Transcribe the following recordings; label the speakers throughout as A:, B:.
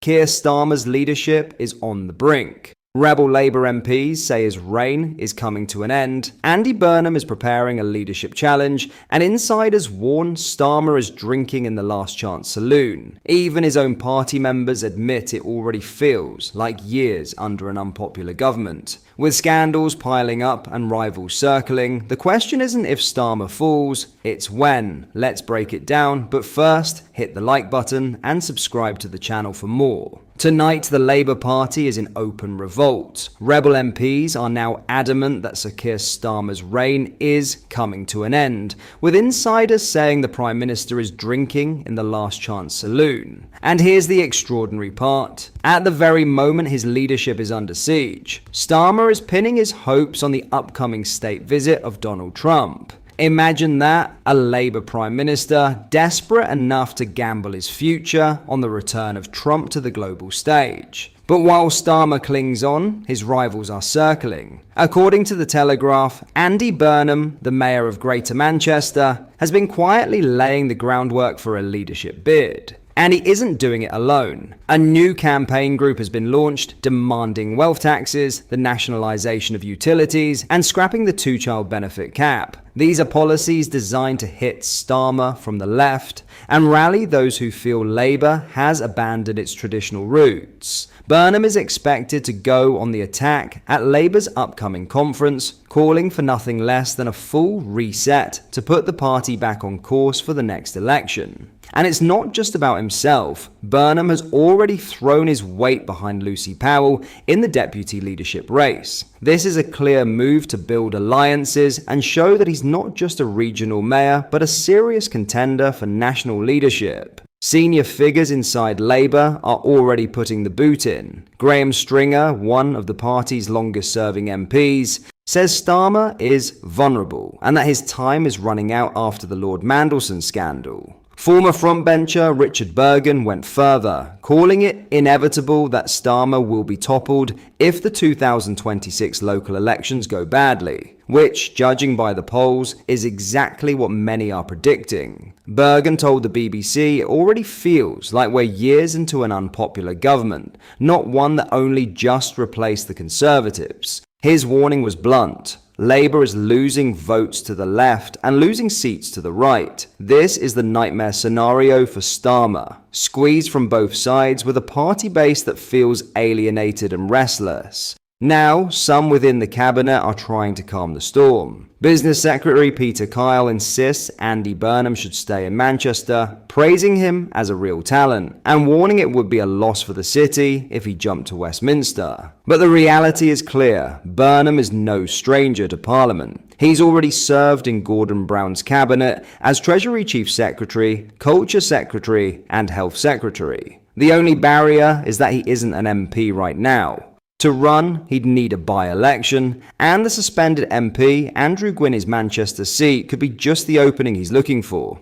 A: Keir Starmer's leadership is on the brink. Rebel Labour MPs say his reign is coming to an end. Andy Burnham is preparing a leadership challenge, and insiders warn Starmer is drinking in the Last Chance saloon. Even his own party members admit it already feels like years under an unpopular government. With scandals piling up and rivals circling, the question isn't if Starmer falls, it's when. Let's break it down, but first, hit the like button and subscribe to the channel for more. Tonight, the Labour Party is in open revolt. Rebel MPs are now adamant that Sir Keir Starmer's reign is coming to an end, with insiders saying the Prime Minister is drinking in the Last Chance saloon. And here's the extraordinary part. At the very moment his leadership is under siege, Starmer is pinning his hopes on the upcoming state visit of Donald Trump. Imagine that, a Labour Prime Minister desperate enough to gamble his future on the return of Trump to the global stage. But while Starmer clings on, his rivals are circling. According to The Telegraph, Andy Burnham, the mayor of Greater Manchester, has been quietly laying the groundwork for a leadership bid. And he isn't doing it alone. A new campaign group has been launched demanding wealth taxes, the nationalisation of utilities, and scrapping the two-child benefit cap. These are policies designed to hit Starmer from the left and rally those who feel Labour has abandoned its traditional roots. Burnham is expected to go on the attack at Labour's upcoming conference, calling for nothing less than a full reset to put the party back on course for the next election. And it's not just about himself. Burnham has already thrown his weight behind Lucy Powell in the deputy leadership race. This is a clear move to build alliances and show that he's not just a regional mayor, but a serious contender for national leadership. Senior figures inside Labour are already putting the boot in. Graham Stringer, one of the party's longest-serving MPs, says Starmer is vulnerable and that his time is running out after the Lord Mandelson scandal. Former frontbencher Richard Bergen went further, calling it inevitable that Starmer will be toppled if the 2026 local elections go badly, which, judging by the polls, is exactly what many are predicting. Bergen told the BBC it already feels like we're years into an unpopular government, not one that only just replaced the Conservatives. His warning was blunt. Labour is losing votes to the left and losing seats to the right. This is the nightmare scenario for Starmer. Squeezed from both sides with a party base that feels alienated and restless. Now, some within the cabinet are trying to calm the storm. Business Secretary Peter Kyle insists Andy Burnham should stay in Manchester, praising him as a real talent, and warning it would be a loss for the city if he jumped to Westminster. But the reality is clear. Burnham is no stranger to Parliament. He's already served in Gordon Brown's cabinet as Treasury Chief Secretary, Culture Secretary, and Health Secretary. The only barrier is that he isn't an MP right now. To run, he'd need a by-election, and the suspended MP, Andrew Gwynne's Manchester seat, could be just the opening he's looking for.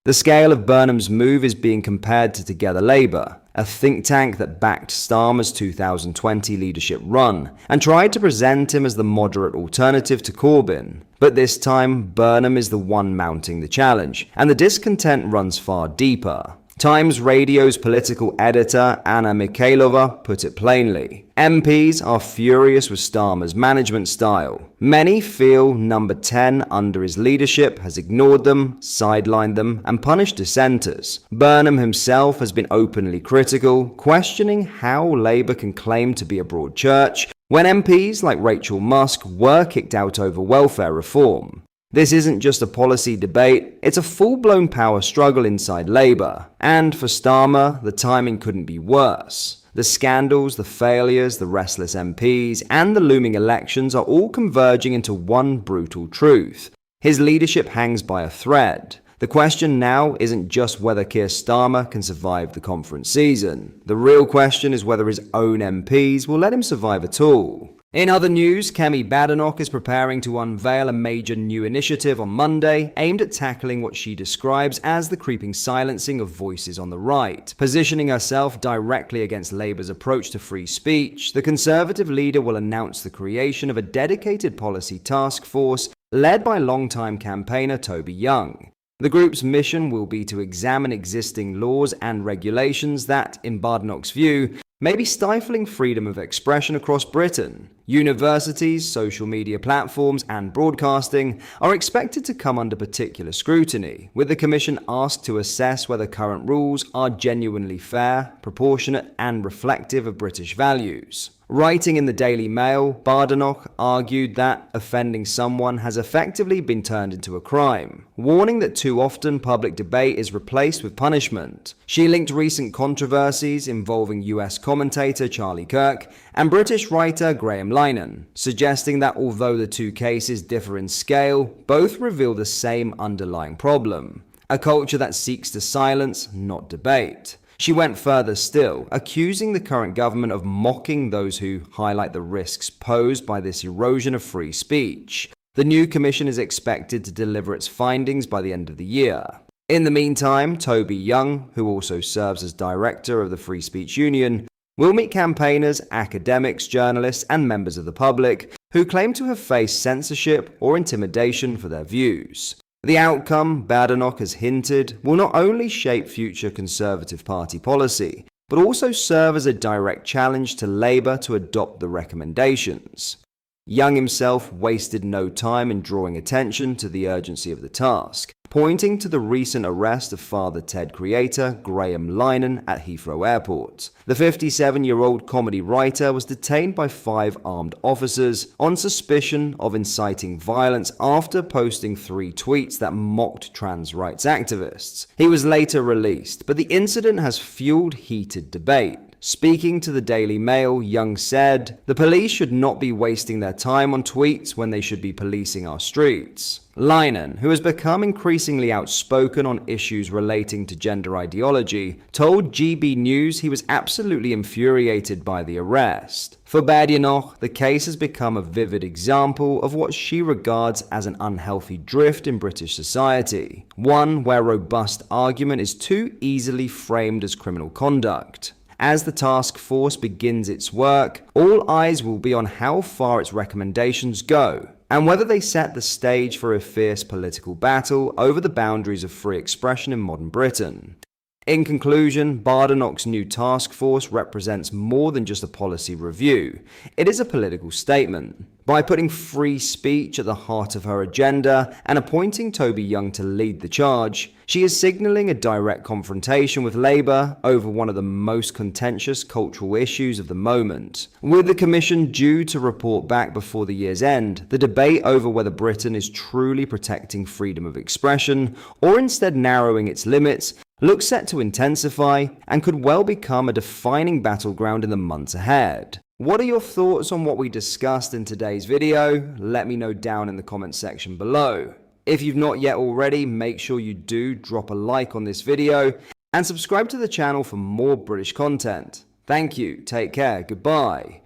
A: The scale of Burnham's move is being compared to Together Labour, a think tank that backed Starmer's 2020 leadership run, and tried to present him as the moderate alternative to Corbyn. But this time, Burnham is the one mounting the challenge, and the discontent runs far deeper. Times Radio's political editor Anna Mikhailova put it plainly. MPs are furious with Starmer's management style. Many feel number 10 under his leadership has ignored them, sidelined them, and punished dissenters. Burnham himself has been openly critical, questioning how Labour can claim to be a broad church when MPs like Rachel Musk were kicked out over welfare reform. This isn't just a policy debate, it's a full-blown power struggle inside Labour. And for Starmer, the timing couldn't be worse. The scandals, the failures, the restless MPs, and the looming elections are all converging into one brutal truth. His leadership hangs by a thread. The question now isn't just whether Keir Starmer can survive the conference season. The real question is whether his own MPs will let him survive at all. In other news, Kemi Badenoch is preparing to unveil a major new initiative on Monday aimed at tackling what she describes as the creeping silencing of voices on the right. Positioning herself directly against Labour's approach to free speech, the Conservative leader will announce the creation of a dedicated policy task force led by longtime campaigner Toby Young. The group's mission will be to examine existing laws and regulations that, in Badenoch's view, may be stifling freedom of expression across Britain. Universities, social media platforms, and broadcasting are expected to come under particular scrutiny, with the Commission asked to assess whether current rules are genuinely fair, proportionate, and reflective of British values. Writing in the Daily Mail, Badenoch argued that offending someone has effectively been turned into a crime, warning that too often public debate is replaced with punishment. She linked recent controversies involving US commentator Charlie Kirk and British writer Graham Linehan, suggesting that although the two cases differ in scale, both reveal the same underlying problem: a culture that seeks to silence, not debate. She went further still, accusing the current government of mocking those who highlight the risks posed by this erosion of free speech. The new commission is expected to deliver its findings by the end of the year. In the meantime, Toby Young, who also serves as director of the Free Speech Union, will meet campaigners, academics, journalists, and members of the public who claim to have faced censorship or intimidation for their views. The outcome, Badenoch has hinted, will not only shape future Conservative Party policy, but also serve as a direct challenge to Labour to adopt the recommendations. Young himself wasted no time in drawing attention to the urgency of the task, pointing to the recent arrest of Father Ted creator Graham Linehan at Heathrow Airport. The 57-year-old comedy writer was detained by 5 armed officers on suspicion of inciting violence after posting 3 tweets that mocked trans rights activists. He was later released, but the incident has fueled heated debate. Speaking to the Daily Mail, Young said, "The police should not be wasting their time on tweets when they should be policing our streets." Linehan, who has become increasingly outspoken on issues relating to gender ideology, told GB News he was absolutely infuriated by the arrest. For Badenoch, the case has become a vivid example of what she regards as an unhealthy drift in British society, one where robust argument is too easily framed as criminal conduct. As the task force begins its work, all eyes will be on how far its recommendations go, and whether they set the stage for a fierce political battle over the boundaries of free expression in modern Britain. In conclusion, Badenoch's new task force represents more than just a policy review. It is a political statement. By putting free speech at the heart of her agenda and appointing Toby Young to lead the charge, she is signalling a direct confrontation with Labour over one of the most contentious cultural issues of the moment. With the Commission due to report back before the year's end, the debate over whether Britain is truly protecting freedom of expression or instead narrowing its limits looks set to intensify and could well become a defining battleground in the months ahead. What are your thoughts on what we discussed in today's video? Let me know down in the comments section below. If you've not yet already, make sure you do drop a like on this video and subscribe to the channel for more British content. Thank you, take care, goodbye.